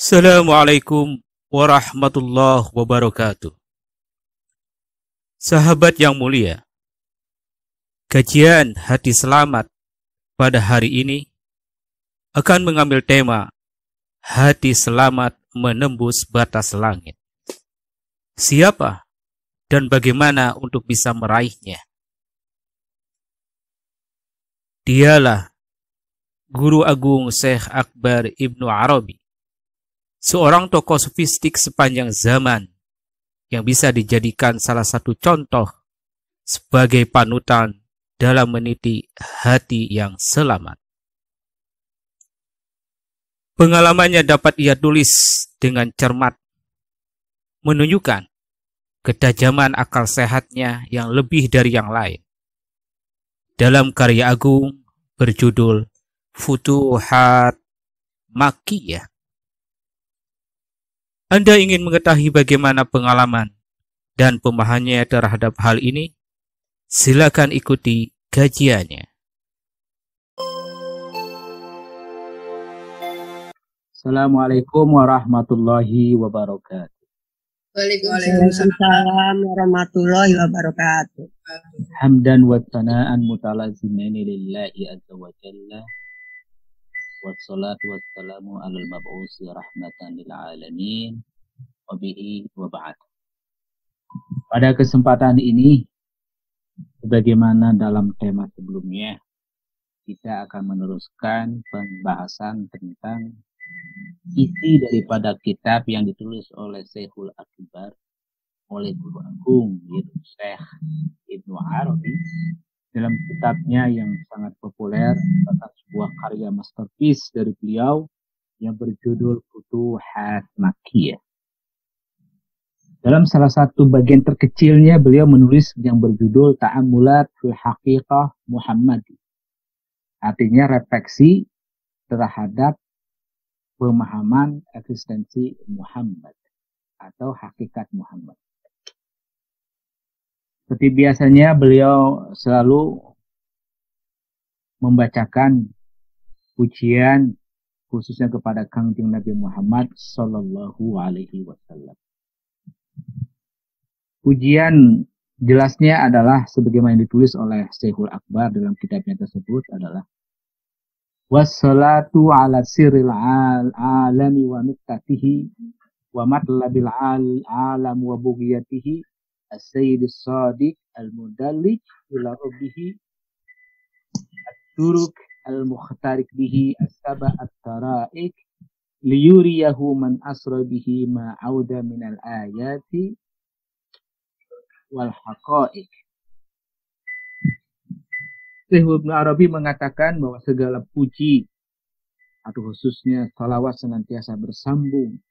Assalamualaikum warahmatullahi wabarakatuh. Sahabat yang mulia, kajian Hati Selamat pada hari ini akan mengambil tema Hati Selamat Menembus Batas Langit. Siapa dan bagaimana untuk bisa meraihnya? Dialah Guru Agung Syekh Akbar Ibnu Arabi, seorang tokoh sofistik sepanjang zaman yang bisa dijadikan salah satu contoh sebagai panutan dalam meniti hati yang selamat. Pengalamannya dapat ia tulis dengan cermat, menunjukkan ketajaman akal sehatnya yang lebih dari yang lain. Dalam karya agung berjudul Futuhat Makkiyah. Anda ingin mengetahui bagaimana pengalaman dan pemahamannya terhadap hal ini? Silakan ikuti kajiannya. Assalamualaikum warahmatullahi wabarakatuh. Waalaikumsalam warahmatullahi wabarakatuh. Hamdan wa thana'an mutalazimaini lillahi azza wa jalla. Wassalatu wassalamu alal mab'usi rahmatan lil alamin. Wabihi wa ba'd. Pada kesempatan ini, sebagaimana dalam tema sebelumnya, kita akan meneruskan pembahasan tentang isi daripada kitab yang ditulis oleh Syekhul Akbar, oleh Guru Agung yaitu Syekh Ibnu Arabi, dalam kitabnya yang sangat populer, tentang sebuah karya masterpiece dari beliau yang berjudul Futuhat Makkiyah. Dalam salah satu bagian terkecilnya beliau menulis yang berjudul Ta'ammulat fil Haqiqah Muhammadi. Artinya refleksi terhadap pemahaman eksistensi Muhammad atau hakikat Muhammad. Seperti biasanya beliau selalu membacakan pujian khususnya kepada Kangjeng Nabi Muhammad Sallallahu Alaihi Wasallam. Pujian jelasnya adalah sebagaimana yang ditulis oleh Syekhul Akbar dalam kitabnya tersebut adalah wassalatu ala sirril alami wa nuktatihi wa matlabil alam wa bugiyatihi as-sayyidis sadiq al-mudallij ila rabbihi at-turuk al-mukhtarik bihi as-saba at-taraik liyuriyahu man asra bihi ma'auda minal ayati wal haqaik. Syekh Ibnu Arabi mengatakan bahwa segala puji atau khususnya salawat senantiasa bersambung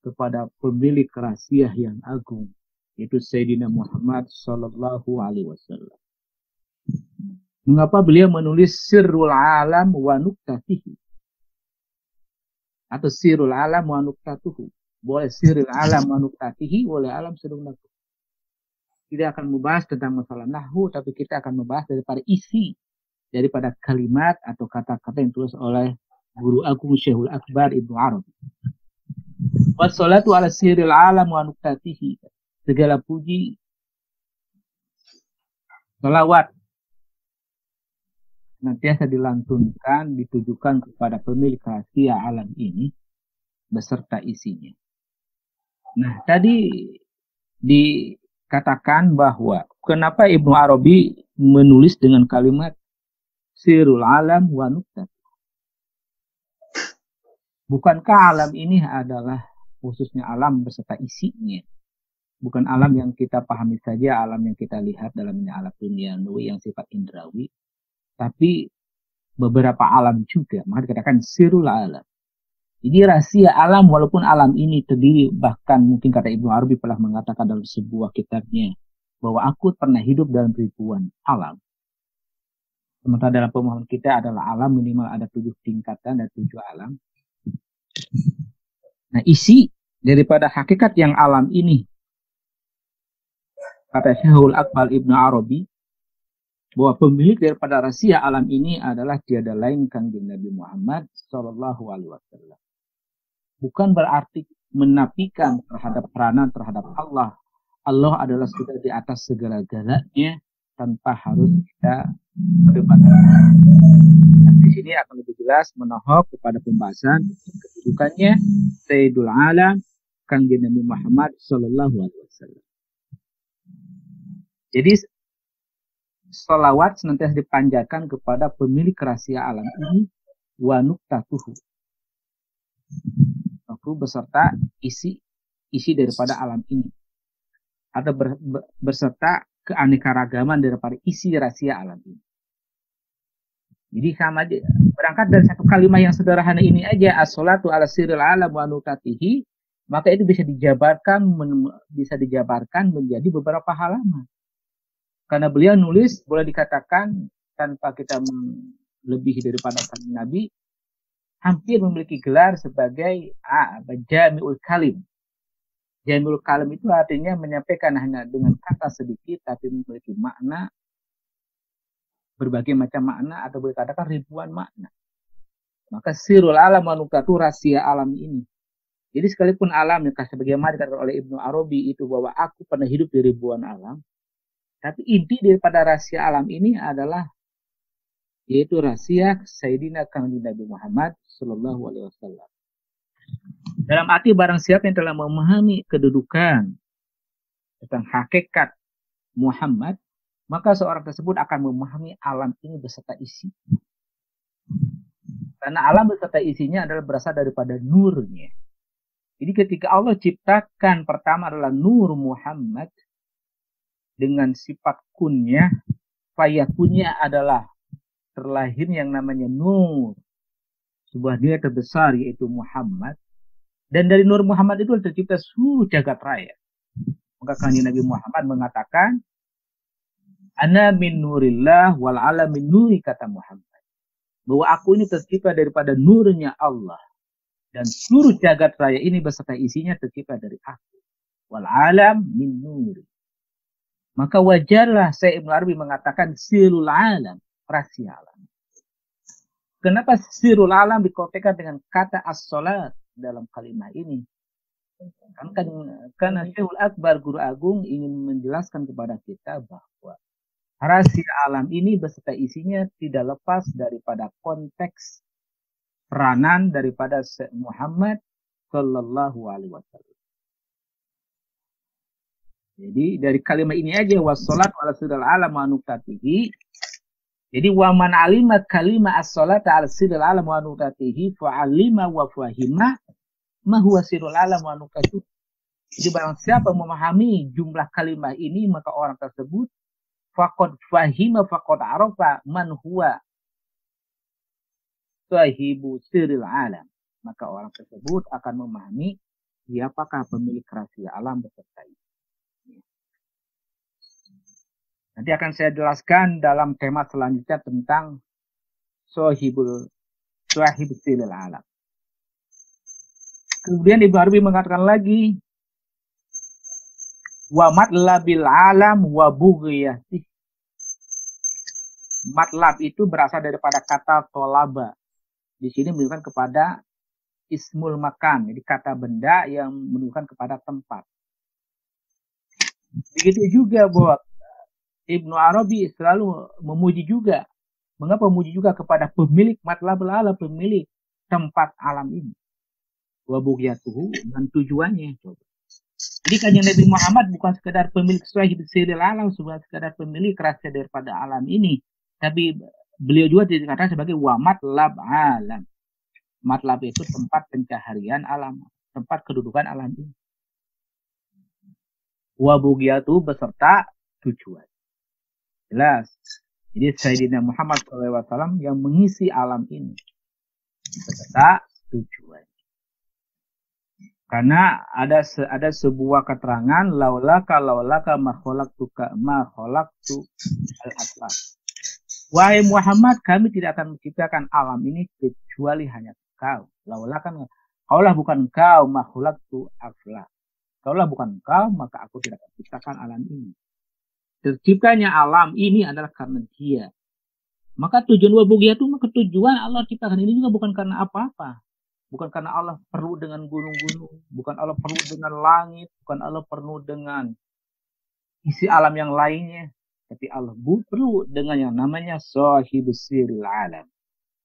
kepada pemilik rahasia yang agung, yaitu Sayyidina Muhammad Sallallahu Alaihi Wasallam. Mengapa beliau menulis Sirrul Alam wa Nuktatihi atau Sirrul Alam wa Nuktatuhu? Boleh Sirrul Alam wa Nuktatihi, boleh Alam Sirrul Nuktatuhu. Tidak akan membahas tentang masalah nahwu, tapi kita akan membahas daripada isi daripada kalimat atau kata-kata yang ditulis oleh Guru Agung Syekhul Akbar Ibnu Arabi. Wassalatu ala sirril alam wa nuktatihi. Segala puji, salawat senantiasa dilantunkan, ditujukan kepada pemilik rahasia alam ini beserta isinya. Nah, tadi dikatakan bahwa kenapa Ibnu Arabi menulis dengan kalimat Sirrul Alam wa Nuktat. Bukankah alam ini adalah khususnya alam beserta isinya? Bukan alam yang kita pahami saja, alam yang kita lihat dalamnya alam duniawi yang sifat indrawi, tapi beberapa alam juga. Maka dikatakan Sirrul Alam. Jadi rahasia alam, walaupun alam ini terdiri, bahkan mungkin kata Ibnu Arabi pernah mengatakan dalam sebuah kitabnya bahwa aku pernah hidup dalam ribuan alam. Sementara dalam pemahaman kita adalah alam minimal ada 7 tingkatan dan 7 alam. Nah, isi daripada hakikat yang alam ini, kata Syekhul Akbar Ibnu Arabi, bahwa pemilik daripada rahasia alam ini adalah tiada lain Kangjeng Nabi Muhammad Sallallahu Alaihi Wasallam. bukan berarti menafikan terhadap peranan terhadap Allah. Allah adalah sudah di atas segala-galanya tanpa harus kita perdebatkan. Di sini akan lebih jelas menohok kepada pembahasan kedudukannya Sayyidul Alam Kangjeng Nabi Muhammad Sallallahu Alaihi Wasallam. Jadi salawat senantiasa dipanjatkan kepada pemilik rahasia alam ini wa nuktatuhu, aku beserta isi daripada alam ini, atau berserta keanekaragaman daripada isi rahasia alam ini. Jadi sama aja, berangkat dari satu kalimat yang sederhana ini aja, as-salatu ala sirril alam wa nuktatihi, maka itu bisa dijabarkan menjadi beberapa halaman. Karena beliau nulis, boleh dikatakan tanpa kita lebih daripada Nabi, hampir memiliki gelar sebagai Jami'ul Kalim. Jami'ul Kalim itu artinya menyampaikan hanya dengan kata sedikit, tapi memiliki makna, berbagai macam makna, atau boleh dikatakan ribuan makna. Maka sirul alam wa nuktatuhu, rahasia alam ini. Jadi sekalipun alam yang sebagaimana dikatakan oleh Ibnu Arabi itu bahwa aku pernah hidup di ribuan alam, tapi inti daripada rahasia alam ini adalah yaitu rahasia Sayyidina Kangjeng Nabi Muhammad Sallallahu Alaihi Wasallam. Dalam arti barang siapa yang telah memahami kedudukan tentang hakikat Muhammad, maka seorang tersebut akan memahami alam ini beserta isi. Karena alam beserta isinya adalah berasal daripada nurnya. Jadi ketika Allah ciptakan pertama adalah nur Muhammad, dengan sifat kunnya, fayakunnya adalah terlahir yang namanya nur, sebuah nilai terbesar yaitu Muhammad, dan dari nur Muhammad itu tercipta seluruh jagat raya. Maka Kanjeng Nabi Muhammad mengatakan, ana min nurillah wal alam min nuri, kata Muhammad, bahwa aku ini tercipta daripada nurnya Allah, dan seluruh jagat raya ini beserta isinya tercipta dari aku. Wal alam min nuri. Maka wajarlah saya Ibnu Arabi mengatakan sirul alam, rahasia alam. Kenapa sirul alam dikotekan dengan kata as-salat dalam kalimat ini? Karena Syekhul Akbar, Guru Agung, ingin menjelaskan kepada kita bahwa rahasia alam ini beserta isinya tidak lepas daripada konteks peranan daripada Muhammad Sallallahu Alaihi Wasallam. Jadi dari kalimat ini aja, wassalatu ala sirril alam wa nuktatihi. Jadi wa man alima kalima as-salata ala sirril alam wa nuktatihi fa alima wa fahima ma huwa sirrul alam wa nuktatuhu. Jadi barang siapa memahami jumlah kalimat ini, maka orang tersebut faqad fahima faqad arafa man huwa sahibu sirril alam. Maka orang tersebut akan memahami siapakah pemilik rahasia alam beserta itu. Nanti akan saya jelaskan dalam tema selanjutnya tentang sahibul sirril alam. Kemudian Ibnu Arabi mengatakan lagi, wa matlabil alam wa bughyatih. Matlab itu berasal daripada kata tolaba. Di sini menunjukkan kepada ismul makan, jadi kata benda yang menunjukkan kepada tempat. Begitu juga buat Ibnu Arabi selalu memuji juga. Mengapa memuji juga kepada pemilik matlabul alam, pemilik tempat alam ini? Wa bughyatuhu, dan tujuannya. Jadi Kanjeng Nabi Muhammad bukan sekedar pemilik sahib sirril alam, bukan sekedar pemilik rahasia daripada alam ini, tapi beliau juga dikatakan sebagai wa matlab alam. Matlab itu tempat pencaharian alam, tempat kedudukan alam ini. Wa bughyatuhu beserta tujuan. Jelas. Jadi Sayyidina Muhammad SAW yang mengisi alam ini beserta tujuan. Karena ada sebuah keterangan laulaka ma khalaqtu al-atlaq. Wahai Muhammad, kami tidak akan menciptakan alam ini kecuali hanya engkau. Laulaka, kaulah bukan engkau, ma khalaqtu al-atlaq. Kaulah bukan engkau, maka aku tidak akan menciptakan alam ini. Terciptanya alam ini adalah karena Dia. Maka tujuan wabugiyah itu, maka tujuan Allah ciptakan ini juga bukan karena apa-apa. Bukan karena Allah perlu dengan gunung-gunung, bukan Allah perlu dengan langit, bukan Allah perlu dengan isi alam yang lainnya, tapi Allah perlu dengan yang namanya sahibus sirril alam.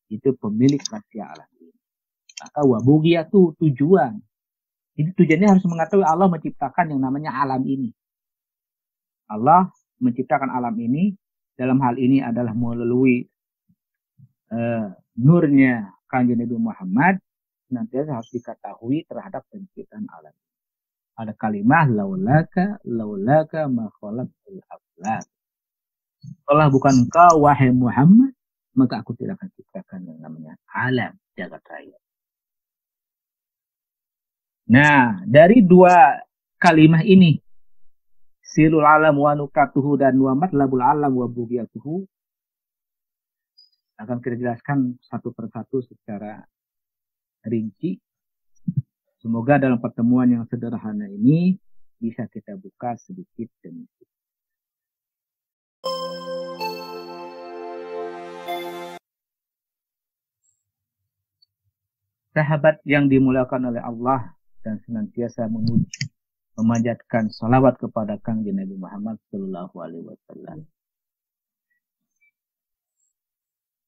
Itu pemilik rahasia alam ini. Maka wabugiyatu tujuan. Jadi tujuannya harus mengetahui Allah menciptakan yang namanya alam ini. Allah menciptakan alam ini, dalam hal ini adalah melalui nurnya Kanjeng Nabi Muhammad, nantinya harus diketahui terhadap penciptaan alam. Ada kalimah laulaka ma khalaqtul aflak. Kalau bukan engkau wahai Muhammad, maka aku tidak akan ciptakan yang namanya alam jagat raya. Nah, dari dua kalimah ini, sirul alam wa nukatuhu dan wa matlabul alam wa bugiyatuhu, akan kita jelaskan satu persatu secara rinci. Semoga dalam pertemuan yang sederhana ini bisa kita buka sedikit demi sedikit. Sahabat yang dimuliakan oleh Allah dan senantiasa memuji, memanjatkan salawat kepada Kanjeng Nabi Muhammad Sallallahu Alaihi Wasallam,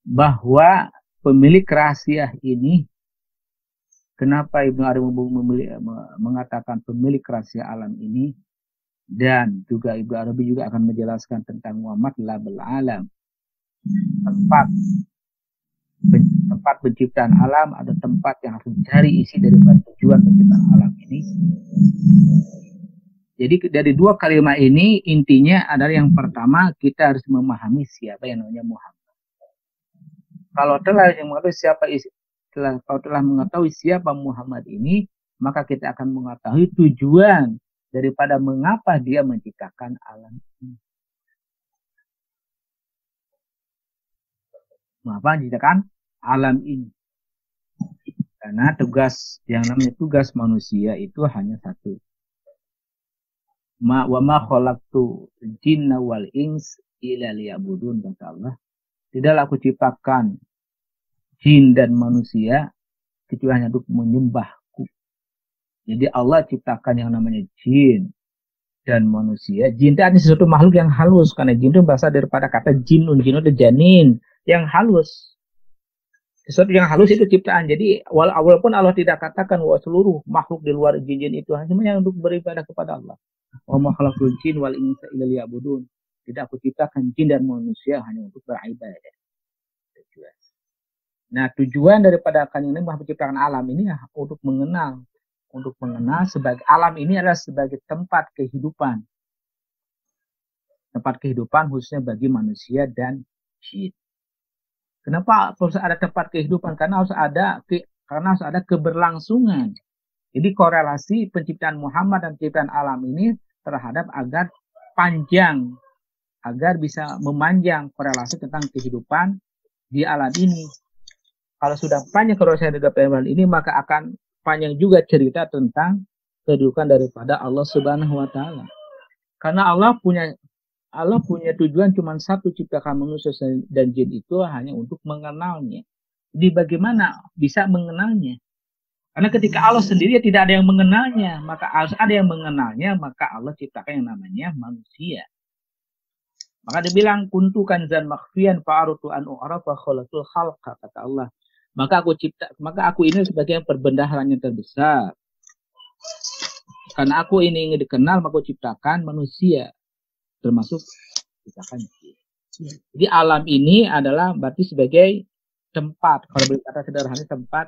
bahwa pemilik rahasia ini, kenapa Ibnu Arabi mengatakan pemilik rahasia alam ini, dan juga Ibnu Arabi juga akan menjelaskan tentang Muhammad labul alam, tempat penciptaan alam, ada tempat yang harus mencari isi daripada tujuan penciptaan alam ini. Jadi dari dua kalimat ini intinya adalah yang pertama, kita harus memahami siapa yang namanya Muhammad. Kalau telah mengetahui siapa Muhammad ini, maka kita akan mengetahui tujuan daripada mengapa dia menciptakan alam ini. Mengapa menciptakan alam ini? Karena tugas yang namanya tugas manusia itu hanya satu. Wa ma khalaqtu jinna wal ins illa liya'budun, kata Allah. Tidaklah aku ciptakan jin dan manusia kecuali hanya untuk menyembahku. Jadi Allah ciptakan yang namanya jin dan manusia. Jin itu artinya sesuatu makhluk yang halus, karena jin itu berasal daripada kata jinun. Jinun itu janin, yang halus. Sesuatu yang halus itu ciptaan. Jadi walaupun Allah tidak katakan bahwa seluruh makhluk di luar jin itu hanya untuk beribadah kepada Allah. Wa ma khalaqtul jin wal insa illa liya'budun. Tidak aku ciptakan jin dan manusia hanya untuk beribadah. Nah, tujuan daripada Kanjeng Nabi Muhammad menciptakan alam ini untuk mengenal sebagai alam ini adalah sebagai tempat kehidupan. Tempat kehidupan khususnya bagi manusia dan jin. Kenapa harus ada tempat kehidupan? Karena harus ada keberlangsungan. Jadi korelasi penciptaan Muhammad dan penciptaan alam ini terhadap agar panjang, agar bisa memanjang korelasi tentang kehidupan di alam ini. Kalau sudah panjang korelasi terhadap alam ini, maka akan panjang juga cerita tentang kedudukan daripada Allah Subhanahu wa Ta'ala. Karena Allah punya tujuan cuma satu, ciptakan manusia dan jin itu hanya untuk mengenalnya. Jadi bagaimana bisa mengenalnya? Karena ketika Allah sendiri tidak ada yang mengenalnya, maka harus ada yang mengenalnya, maka Allah ciptakan yang namanya manusia. Maka dibilang kuntu kanzan makhfiyan fa'arutu an u'rafa khalaqul khalqa, kata Allah. Maka aku ini sebagai perbendaharaan yang terbesar. Karena aku ini ingin dikenal, maka aku ciptakan manusia, termasuk ciptakan jin. Jadi alam ini adalah berarti sebagai tempat, kalau berkata sederhana, tempat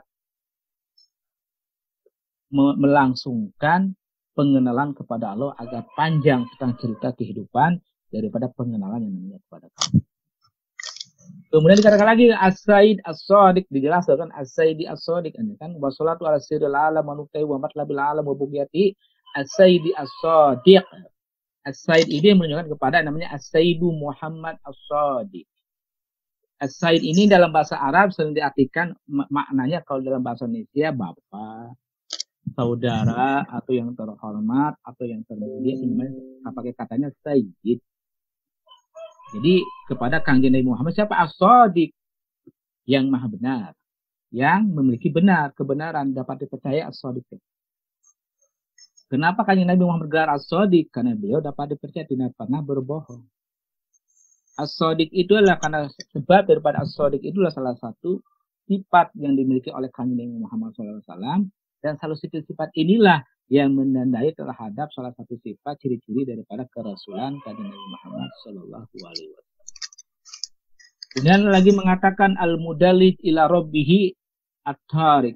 melangsungkan pengenalan kepada Allah agar panjang tentang cerita kehidupan daripada pengenalan yang namanya kepada kamu. Kemudian dikatakan lagi as-said as-sadiq, dijelaskan as-saidi as-sadiq, kan wassalatu ala sirril alam wa nuqtai wa matlabil alam wa bughyati as-saidi as-sadiq. As-said ini menunjukkan kepada namanya as-saidu Muhammad as-sadiq. As-said ini dalam bahasa Arab sering diartikan maknanya, kalau dalam bahasa Indonesia bapak, saudara, atau yang terhormat, atau yang termulia, sebenarnya pakai katanya sayyid. Jadi kepada Kanjeng Nabi Muhammad siapa? As-Shadiq, yang maha benar. yang memiliki kebenaran, dapat dipercaya as-shadiq. Kenapa Kanjeng Nabi Muhammad gelar as-shadiq? Karena beliau dapat dipercaya tidak pernah berbohong. As-shadiq itu adalah karena sebab daripada as-shadiq itulah salah satu sifat yang dimiliki oleh Kanjeng Nabi Muhammad SAW, dan salah satu sifat inilah yang menandai terhadap salah satu sifat ciri-ciri daripada kerasulan Kanjeng Nabi Muhammad SAW. Kemudian lagi mengatakan al-mudallij ila rabbihi at-tariq.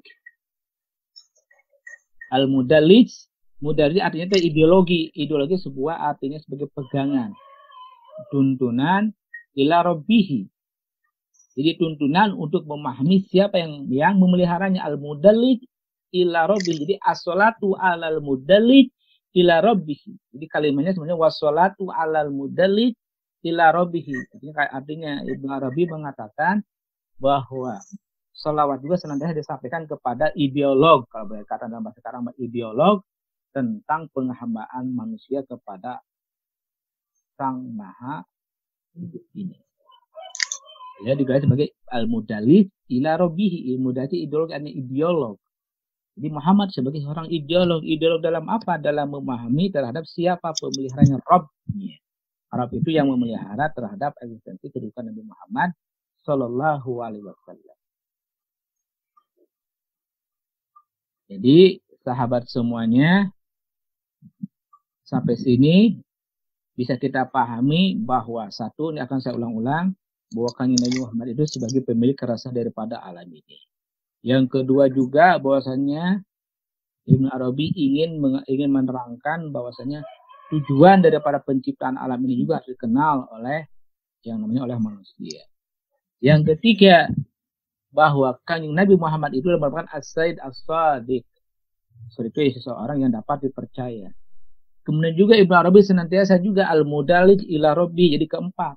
Al-mudallij, mudallij artinya itu ideologi sebuah artinya sebagai pegangan, tuntunan ila rabbihi. Jadi tuntunan untuk memahami siapa yang memeliharanya, al-mudallij ila rabbihi. Jadi as-salatu 'alal mudallij ila rabbihi. Jadi kalimatnya sebenarnya was-salatu 'alal mudallij ila rabbihi. Artinya Ibnu Arabi mengatakan bahwa sholawat juga senantiasa disampaikan kepada ideolog, kalau berkata dalam bahasa sekarang ideolog tentang penghambaan manusia kepada Sang Maha Hidup ini. Ya digelar sebagai al-mudallij ila rabbihi. Mudallij ideolog artinya ideolog. Jadi Muhammad sebagai seorang ideolog dalam apa? Dalam memahami terhadap siapa pemeliharanya, Rabbnya. Rabb itu yang memelihara terhadap eksistensi kedudukan Nabi Muhammad Sallallahu Alaihi Wasallam. Jadi sahabat semuanya, sampai sini bisa kita pahami bahwa satu, ini akan saya ulang-ulang, bahwa Kanjeng Nabi Muhammad itu sebagai pemilik rasa daripada alam ini. Yang kedua juga bahwasanya Ibnu Arabi ingin menerangkan bahwasanya tujuan daripada penciptaan alam ini juga harus dikenal oleh yang namanya oleh manusia. Yang ketiga, bahwa Kanjeng Nabi Muhammad itu merupakan as-sayyid as-shadiq. Seperti itu seseorang yang dapat dipercaya. Kemudian juga Ibnu Arabi senantiasa juga al-mudallij ila rabbi. Jadi keempat,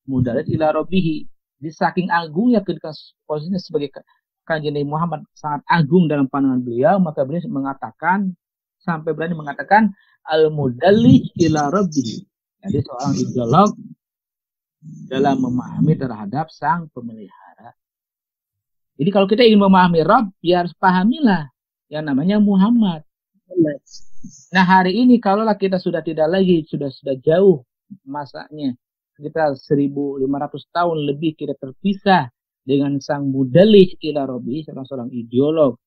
mudallij ila rabbihi. Di saking agungnya ketika posisinya sebagai Kanjeng Nabi Muhammad sangat agung dalam pandangan beliau, maka beliau mengatakan, sampai berani mengatakan al-mudallij ila rabbihi. Jadi seorang ideolog dalam memahami terhadap sang pemelihara. Jadi kalau kita ingin memahami Rabb, ya harus pahamilah yang namanya Muhammad. Nah hari ini kalaulah kita sudah tidak lagi, sudah jauh masanya, sekitar 1500 tahun lebih kita terpisah dengan sang mudallij ila rabbi, seorang ideolog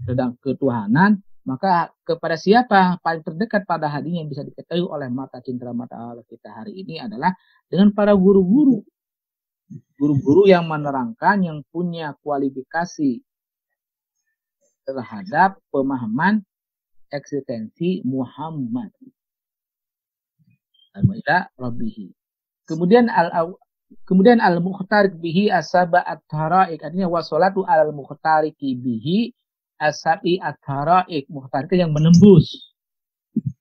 tentang ketuhanan, maka kepada siapa paling terdekat pada hatinya yang bisa diketahui oleh mata cindera mata Allah kita hari ini adalah dengan para guru-guru yang menerangkan, yang punya kualifikasi terhadap pemahaman eksistensi Muhammad al-Mu'ila Rabbihi. Kemudian al-mukhtarik bihi asaba at-taraik, artinya wassalatu al-mukhtariki bihi asabi at-taraik, mukhtarik yang menembus.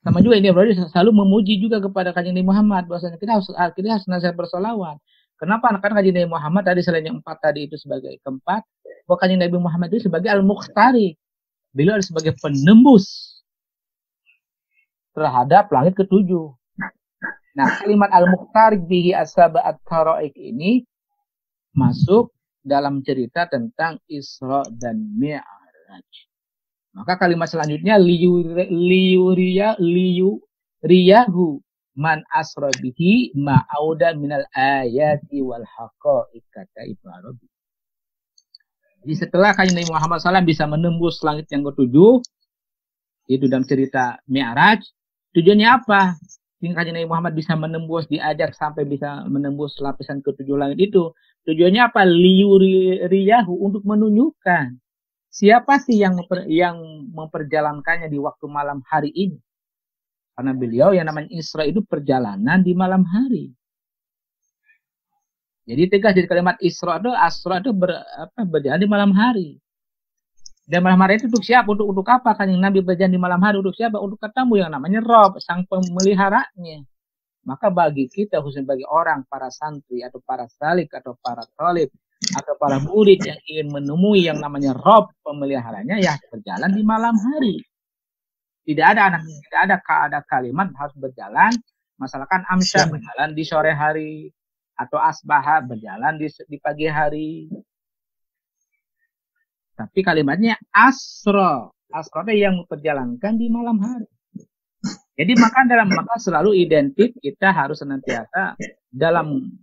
Sama juga ini berarti selalu memuji juga kepada Kanjeng Nabi Muhammad, bahwasanya kita harus senantiasa bersolawat. Kenapa? Karena Kanjeng Nabi Muhammad tadi selain yang 4 tadi itu sebagai keempat, bahwa Kanjeng Nabi Muhammad itu sebagai al-mukhtarik. Beliau sebagai penembus terhadap langit ketujuh. Nah, kalimat al-mukhtarik bihi asaba at-taraik ini masuk dalam cerita tentang Isra dan Mi'raj. Maka kalimat selanjutnya liyuriyahu man asra bihi ma'auda minal ayati wal haqa'iq, kata Ibnu Arabi. Jadi setelah Kanjeng Nabi Muhammad SAW bisa menembus langit yang ketujuh, itu dalam cerita Mi'raj, tujuannya apa? Kanjeng Nabi Muhammad bisa menembus, diajak sampai bisa menembus lapisan ketujuh langit itu. Tujuannya apa? Liyuriyahu, untuk menunjukkan siapa sih yang memperjalankannya di waktu malam hari ini. Karena beliau yang namanya Isra itu perjalanan di malam hari. Jadi tegas dari kalimat Isra itu berjalan di malam hari. Dan malam hari itu untuk siapa? Untuk apa? Kanjeng Nabi berjalan di malam hari untuk siapa? Untuk ketemu yang namanya Rabb, sang pemeliharanya. Maka bagi kita, khususnya bagi orang, para santri atau para salik atau para thalib atau para murid yang ingin menemui yang namanya Rabb, pemeliharanya, ya berjalan di malam hari. Tidak ada kalimat harus berjalan. Misalkan amsya berjalan di sore hari atau asbaha berjalan di pagi hari. Tapi kalimatnya asra. Asra itu yang memperjalankan di malam hari. Jadi maka selalu identik kita harus senantiasa dalam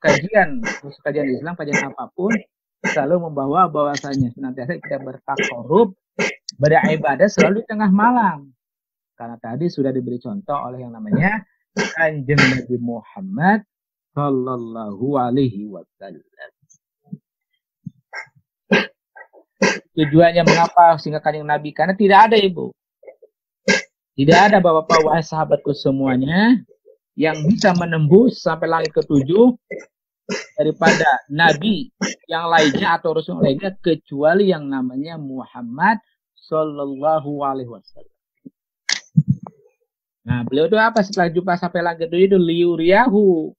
kajian Islam, kajian apapun, selalu membawa bahwasanya senantiasa kita bertakarub, beribadah selalu di tengah malam. Karena tadi sudah diberi contoh oleh yang namanya Kanjeng Nabi Muhammad Sallallahu Alaihi Wasallam. Tujuannya mengapa sehingga Kanjeng Nabi? Karena tidak ada, Ibu. Tidak ada Bapak-Bapak, wahai sahabatku semuanya, yang bisa menembus sampai langit ketujuh daripada Nabi yang lainnya atau Rasul lainnya kecuali yang namanya Muhammad Sallallahu Alaihi Wasallam. Nah, beliau itu apa setelah jumpa sampai langit itu liuriyahu,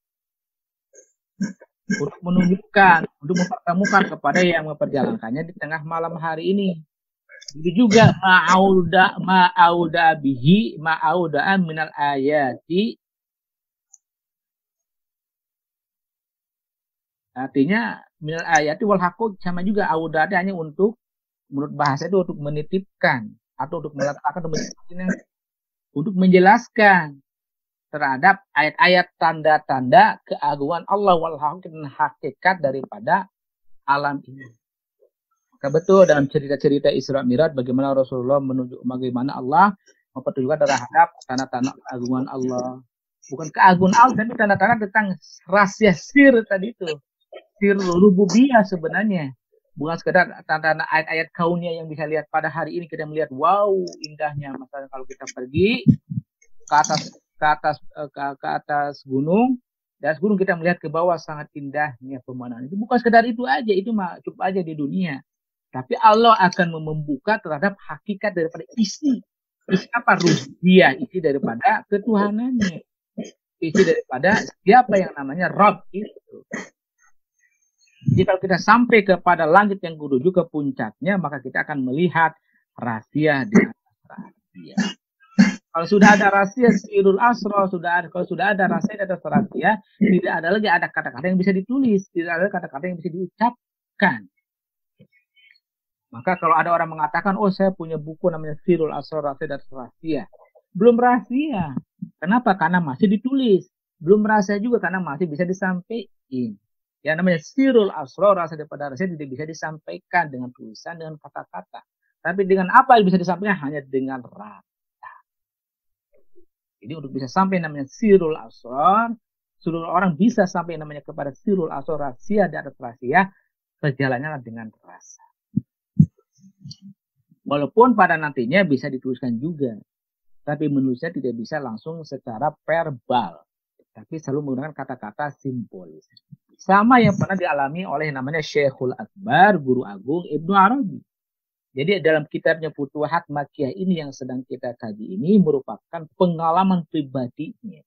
untuk menunjukkan, untuk mempertemukan kepada yang memperjalankannya di tengah malam hari ini. Itu juga ma'auda bihi ma'auda minal ayati. Artinya minal ayati wal haqq, sama juga auda hanya untuk, menurut bahasa itu untuk menitipkan atau untuk meletakkan, untuk menjelaskan terhadap ayat-ayat tanda-tanda keagungan Allah wal haqq, dan hakikat daripada alam ini. Maka betul dalam cerita-cerita Isra Mi'raj bagaimana Rasulullah menunjuk, bagaimana Allah mempertunjukkan terhadap tanda-tanda keagungan Allah. Bukan keagungan Allah, tapi tanda-tanda tentang rahasia sir tadi itu. Sir rububiyah sebenarnya. Bukan sekedar tanda-tanda ayat-ayat kaunnya yang bisa lihat pada hari ini kita melihat, wow, indahnya. Misalnya kalau kita pergi ke atas gunung, dari gunung kita melihat ke bawah, sangat indahnya pemandangan. Itu bukan sekedar itu aja, itu mah cukup aja di dunia. Tapi Allah akan membuka terhadap hakikat daripada isi apa rububiyah, isi daripada ketuhanannya, isi daripada siapa yang namanya Rabb itu. Jadi kalau kita sampai kepada langit yang menuju ke puncaknya, maka kita akan melihat rahasia di atas rahasia. Kalau sudah ada rahasia sirul asra, kalau sudah ada rahasia di atas rahasia, tidak ada lagi ada kata-kata yang bisa ditulis, tidak ada kata-kata yang bisa diucapkan. Maka kalau ada orang mengatakan, oh saya punya buku namanya Sirul Asrar, rahasia dan rahasia. Belum rahasia. Kenapa? Karena masih ditulis. Belum rahasia juga karena masih bisa disampaikan. Yang namanya Sirul Asrar, rahasia daripada rahasia, tidak bisa disampaikan dengan tulisan, dengan kata-kata. Tapi dengan apa yang bisa disampaikan? Hanya dengan rasa. Jadi untuk bisa sampai namanya Sirul Asrar, seluruh orang bisa sampai namanya kepada Sirul Asrar, rahasia di atas rahasia, perjalanannya dengan rasa. Walaupun pada nantinya bisa dituliskan juga, tapi menulisnya tidak bisa langsung secara verbal, tapi selalu menggunakan kata-kata simbolis. Sama yang pernah dialami oleh namanya Syekhul Akbar, guru agung Ibnu Arabi. Jadi dalam kitabnya Futuhat Makkiyah ini yang sedang kita kaji ini merupakan pengalaman pribadinya.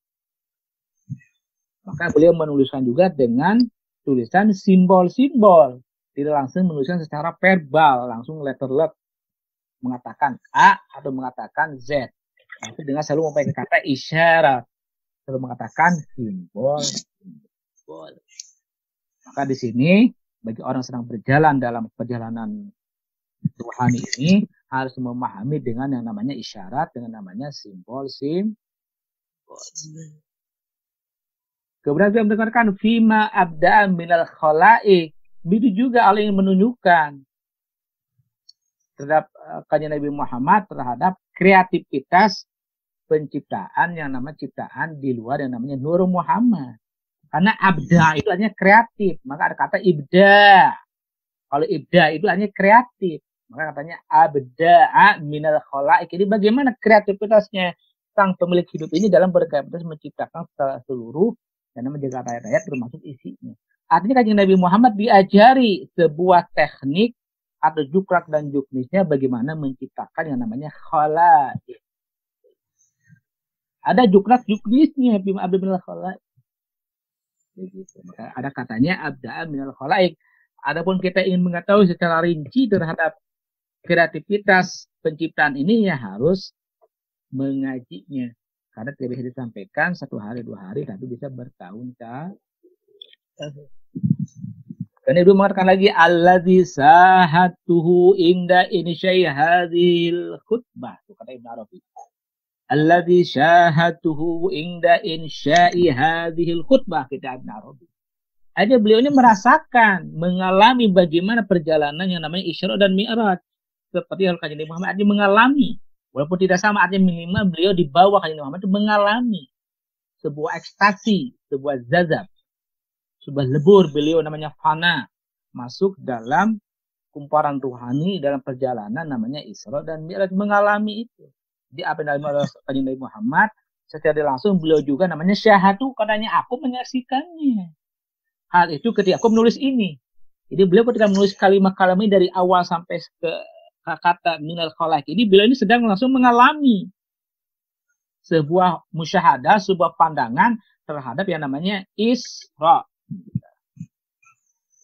Maka beliau menuliskan juga dengan tulisan simbol-simbol. Tidak langsung menuliskan secara verbal, langsung letter-letter, mengatakan A atau mengatakan Z. Tapi dengan selalu memakai kata isyarat, selalu mengatakan simbol. Maka di sini bagi orang sedang berjalan dalam perjalanan Tuhan ini harus memahami dengan yang namanya isyarat, dengan namanya simbol. Kemudian dia mendengarkan fima abda minal khalaik. Begitu juga Allah ingin menunjukkan terhadap kajian Nabi Muhammad terhadap kreativitas penciptaan yang namanya ciptaan di luar yang namanya Nur Muhammad. Karena abda itu artinya kreatif, maka ada kata ibda. Kalau ibda itu artinya kreatif, maka katanya abda minal khalaik. Jadi bagaimana kreativitasnya sang pemilik hidup ini dalam berkreativitas menciptakan seluruh yang namanya ayat-ayat termasuk isinya. Artinya kajian Nabi Muhammad diajari sebuah teknik atau jukrak dan juknisnya bagaimana menciptakan yang namanya khalaik. Ada jukrak juknisnya abda minal khalaik. Maka ada katanya abda minal khalaik. Adapun kita ingin mengetahui secara rinci terhadap kreativitas penciptaan ini ya harus mengajinya. Karena tidak bisa disampaikan 1 hari 2 hari, tapi bisa bertahun-tahun. Karena beliau mengatakan lagi alladzi sahatuhu inda insyai hadhil khutbah. Itu kata Ibnu Arabi. Alladzi syahatuhu inda insyai hadhil khutbah, kata Ibnu Arabi. Ada beliau ini merasakan, mengalami bagaimana perjalanan yang namanya Isra dan Mi'raj. Seperti yang Kanjeng Nabi Muhammad artinya mengalami. Walaupun tidak sama, artinya minimal beliau di bawah Kanjeng Nabi Muhammad itu mengalami sebuah ekstasi, sebuah zazab, sebuah lebur. Beliau namanya fana, masuk dalam kumparan ruhani dalam perjalanan namanya Isra dan Mi'raj, mengalami itu. Di apa yang dialami oleh Kanjeng Nabi Muhammad, secara langsung beliau juga namanya syahadu, katanya aku menyaksikannya. Hal itu ketika aku menulis ini. Jadi beliau ketika menulis kalimat-kalimat dari awal sampai ke kata minal khalaik ini, beliau ini sedang langsung mengalami sebuah musyahadah, sebuah pandangan terhadap yang namanya Isra.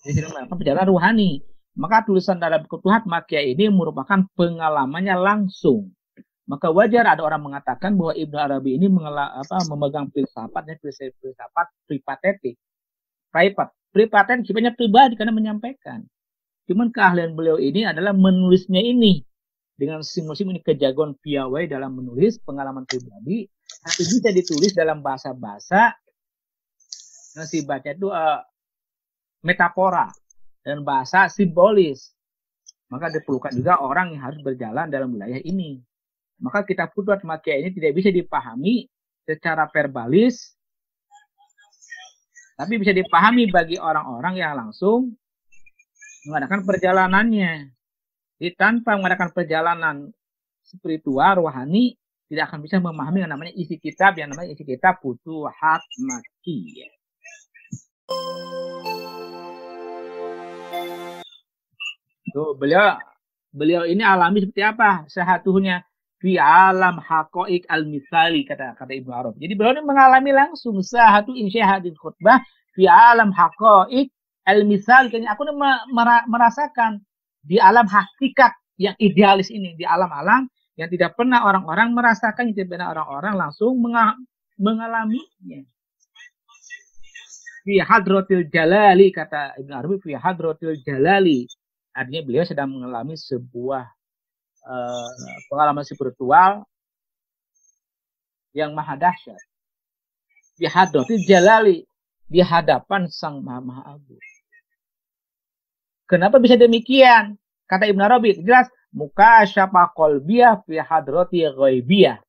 Jadi perjalanan ruhani. Maka tulisan dalam Futuhat Makkiyah ini merupakan pengalamannya langsung. Maka wajar ada orang mengatakan bahwa Ibnu Arabi ini memegang filsafatnya filsafat pripatetik. Pripaten sifatnya pribadi karena menyampaikan. Cuman keahlian beliau ini adalah menulisnya ini dengan musim ini kejagoan piawai dalam menulis pengalaman pribadi, tapi bisa ditulis dalam bahasa-bahasa yang sifatnya itu metafora dan bahasa simbolis. Maka diperlukan juga orang yang harus berjalan dalam wilayah ini. Maka kitab Futuhat Makkiyah ini tidak bisa dipahami secara verbalis, tapi bisa dipahami bagi orang-orang yang langsung mengadakan perjalanannya. Jadi tanpa mengadakan perjalanan spiritual, rohani, tidak akan bisa memahami yang namanya isi kitab, yang namanya isi kitab Futuhat Makkiyah. Tuh, beliau ini alami seperti apa? Sehatunya fi alam haqaiq al-misali, kata Ibnu Arabi. Jadi beliau ini mengalami langsung sahatu insyahadil khutbah fi alam haqaiq al-misali. Aku ini merasakan di alam hakikat yang idealis ini, di alam-alam yang tidak pernah orang-orang merasakan, tidak pernah orang-orang langsung mengalaminya. Fi hadratil jalali, kata Ibnu Arabi, fi hadratil jalali. Artinya beliau sedang mengalami sebuah pengalaman spiritual yang maha dahsyat. Di hadratil jalali, di hadapan Sang Maha Agung. Kenapa bisa demikian? Kata Ibnu Arabi, jelas mukasyafah qalbiyah fi hadrati ghaibiyah.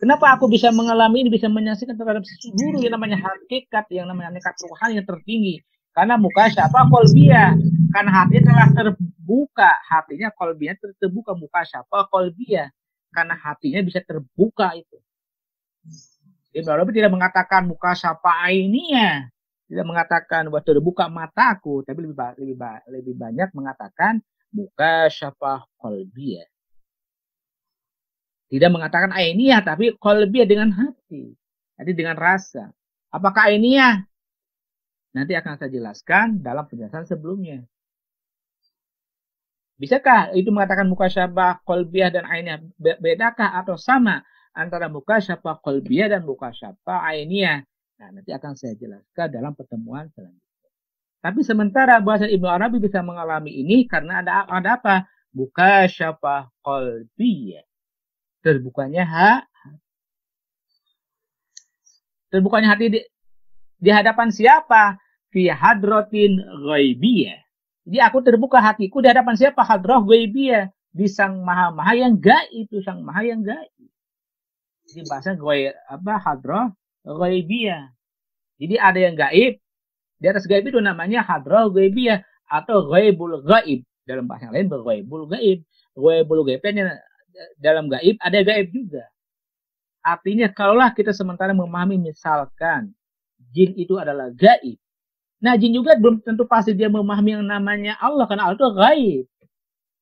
Kenapa aku bisa mengalami ini, bisa menyaksikan terhadap seluruh yang namanya hakikat, yang namanya hakikat rohani yang tertinggi? Karena mukasyafah qalbiyah, karena hatinya telah terbuka, hatinya qalbiyah terbuka, mukasyafah qalbiyah, karena hatinya bisa terbuka itu. Ibnu Arabi tidak mengatakan mukasyafah ainiyah, tidak mengatakan bahwa terbuka mataku, tapi lebih banyak mengatakan mukasyafah qalbiyah. Tidak mengatakan ainiyah, tapi qalbiyah dengan hati, jadi dengan rasa. Apakah ainiyah? Nanti akan saya jelaskan dalam penjelasan sebelumnya. Bisakah itu mengatakan mukasyafah qalbiyah dan ainiyah? Bedakah atau sama antara mukasyafah qalbiyah dan mukasyafah ainiyah? Nah, nanti akan saya jelaskan dalam pertemuan selanjutnya. Tapi sementara bahasa Ibnu Arabi bisa mengalami ini karena ada apa? Mukasyafah qalbiyah. Terbukanya hati di hadapan siapa? Fi hadratin ghaibiyah. Jadi aku terbuka hatiku di hadapan siapa? Hadrah ghaibiyah. Di Sang Maha yang gaib, itu Sang Maha yang gaib. Jadi bahasa hadrah ghaibiyah. Jadi ada yang gaib. Di atas gaib itu namanya hadrah ghaibiyah atau ghaibul gaib. Dalam bahasa lain ghaibul gaib. Ghaibul gaibnya dalam gaib ada gaib juga. Artinya kalaulah kita sementara memahami misalkan jin itu adalah gaib. Nah, jin juga belum tentu pasti dia memahami yang namanya Allah, karena Allah itu gaib.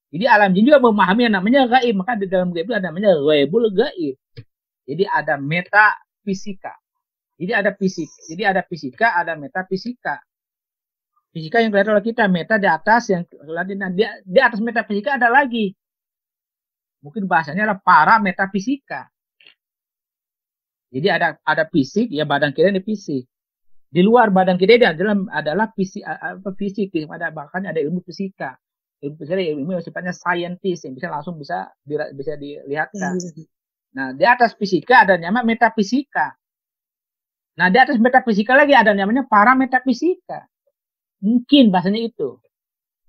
Jadi alam jin juga memahami yang namanya gaib, maka di dalam gaib itu ada namanya ghaibul gaib. Jadi ada metafisika. Jadi ada fisika, ada metafisika. Fisika yang kelihatan oleh kita, meta di atas, yang di atas metafisika ada lagi. Mungkin bahasanya adalah para metafisika. Jadi ada fisik, ya badan kita ini fisik. Di luar badan kita ini adalah fisik, bahkan ada ilmu fisika. Ilmu fisika ilmu yang sifatnya saintis yang bisa dilihatkan. Nah, di atas fisika ada namanya metafisika. Nah, di atas metafisika lagi ada namanya parametafisika. Mungkin bahasanya itu.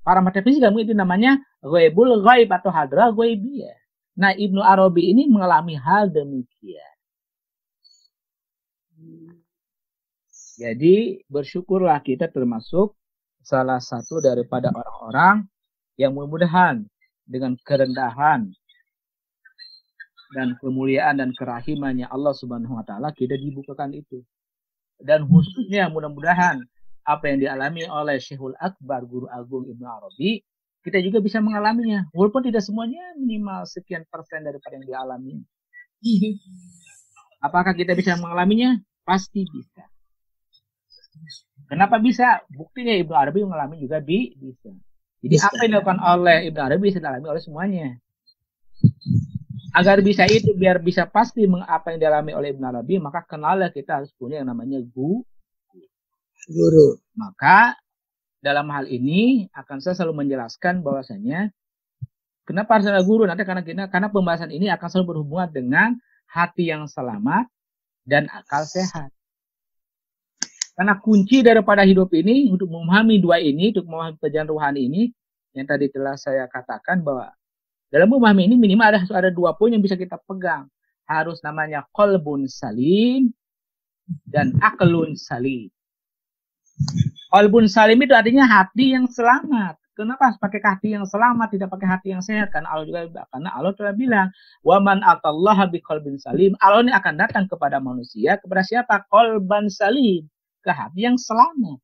Parametafisika itu namanya ghaibul ghaib atau hadrah ghaibiyah. Nah, Ibnu Arabi ini mengalami hal demikian. Jadi bersyukurlah kita termasuk salah satu daripada orang-orang yang mudah-mudahan dengan kerendahan dan kemuliaan dan kerahimannya Allah Subhanahu wa taala kita dibukakan itu. Dan khususnya mudah-mudahan apa yang dialami oleh Syekhul Akbar Guru Agung Ibnu Arabi kita juga bisa mengalaminya. Walaupun tidak semuanya, minimal sekian persen daripada yang dialami. Apakah kita bisa mengalaminya? Pasti bisa. Kenapa bisa? Buktinya Ibnu Arabi mengalami juga bisa. Jadi bisa. Apa yang dilakukan oleh Ibnu Arabi bisa dialami oleh semuanya. Agar bisa itu, biar bisa pasti apa yang dialami oleh Ibnu Arabi, maka kenallah kita harus punya yang namanya guru. Maka dalam hal ini akan saya selalu menjelaskan bahwasanya kenapa harus ada guru nanti karena pembahasan ini akan selalu berhubungan dengan hati yang selamat dan akal sehat. Karena kunci daripada hidup ini untuk memahami dua ini, untuk memahami perjalanan rohani ini, yang tadi telah saya katakan bahwa dalam memahami ini minimal ada 2 poin yang bisa kita pegang. Harus namanya qalbun salim dan aklun salim. Qalbun salim itu artinya hati yang selamat. Kenapa harus pakai hati yang selamat, tidak pakai hati yang sehat? Karena Allah telah bilang, wa man atallaha biqalbin salim. Allah ini akan datang kepada manusia, kepada siapa? Qalban salim. Ke hati yang selamat.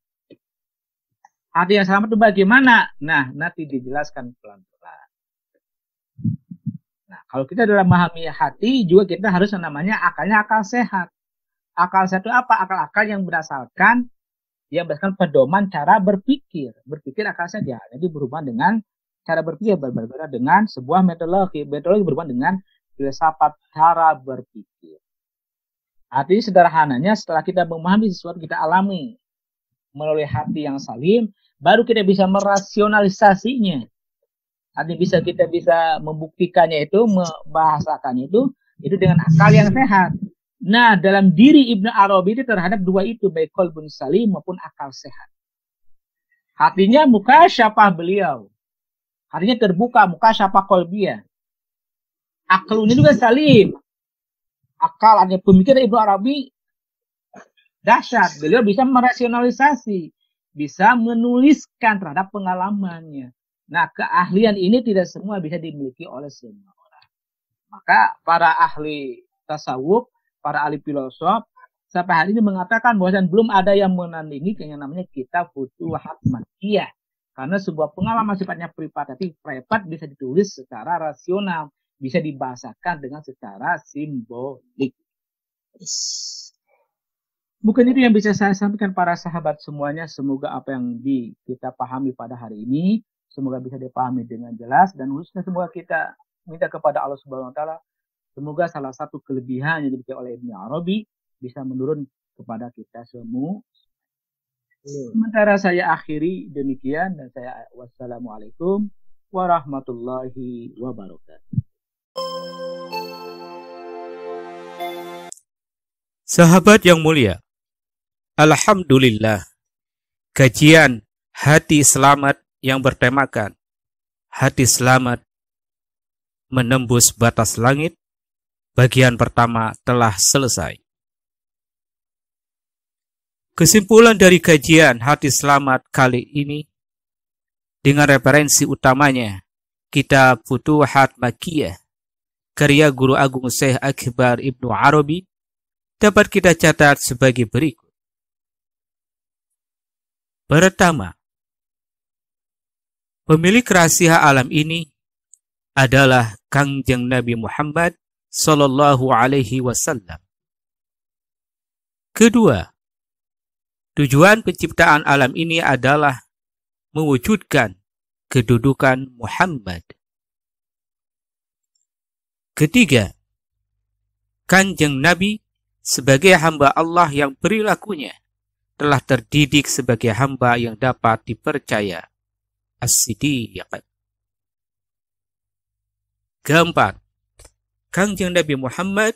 Hati yang selamat itu bagaimana? Nah, nanti dijelaskan pelan-pelan. Nah, kalau kita dalam memahami hati, juga kita harus yang namanya akalnya akal sehat. Akal sehat itu apa? Akal-akal yang berdasarkan pedoman cara berpikir. Berpikir akal sehat ya. Jadi berhubungan dengan cara berpikir, berbeda dengan sebuah metodologi. Metodologi berhubungan dengan filsafat cara berpikir. Artinya sederhananya setelah kita memahami sesuatu kita alami melalui hati yang salim, baru kita bisa merasionalisasinya. Artinya kita bisa membuktikannya itu, membahasakannya itu dengan akal yang sehat. Nah, dalam diri Ibnu Arabi itu terhadap 2 itu, baik qalbun salim maupun akal sehat. Hatinya mukasyafah beliau. Hatinya terbuka, mukasyafah qalbiyah. Aklnya juga salim. Akal, artinya pemikiran Ibnu Arabi dahsyat. Beliau bisa merasionalisasi, bisa menuliskan terhadap pengalamannya. Nah, keahlian ini tidak semua bisa dimiliki oleh semua orang. Maka para ahli tasawuf, para ahli filosof, sampai hari ini mengatakan bahwa belum ada yang menandingi yang namanya kitab Futuhat Makkiyah. Karena sebuah pengalaman sifatnya privat bisa ditulis secara rasional. Bisa dibahasakan dengan secara simbolik. Mungkin itu yang bisa saya sampaikan para sahabat semuanya. Semoga apa yang kita pahami pada hari ini, semoga bisa dipahami dengan jelas. Dan khususnya semoga kita minta kepada Allah Subhanahu wa taala, semoga salah satu kelebihan yang diberikan oleh Ibnu Arabi bisa menurun kepada kita semua. Sementara saya akhiri demikian dan saya wassalamualaikum warahmatullahi wabarakatuh. Sahabat yang mulia, alhamdulillah, kajian hati selamat yang bertemakan hati selamat menembus batas langit bagian pertama telah selesai. Kesimpulan dari kajian hati selamat kali ini dengan referensi utamanya kitab Futuhat Makkiyah karya Guru Agung Syekh Akbar Ibnu Arabi dapat kita catat sebagai berikut. Pertama, pemilik rahasia alam ini adalah Kangjeng Nabi Muhammad Sallallahu Alaihi Wasallam. Kedua, tujuan penciptaan alam ini adalah mewujudkan kedudukan Muhammad. Ketiga, Kanjeng Nabi sebagai hamba Allah yang perilakunya telah terdidik sebagai hamba yang dapat dipercaya. As-Siddiq. Keempat, Kangjeng Nabi Muhammad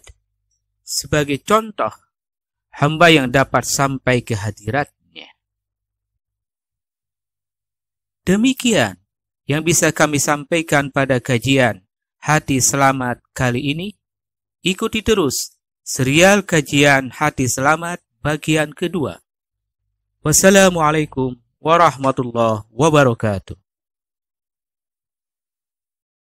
sebagai contoh hamba yang dapat sampai ke hadiratnya. Demikian yang bisa kami sampaikan pada kajian Hati Selamat kali ini. Ikuti terus serial kajian Hati Selamat bagian kedua. Wassalamualaikum warahmatullahi wabarakatuh.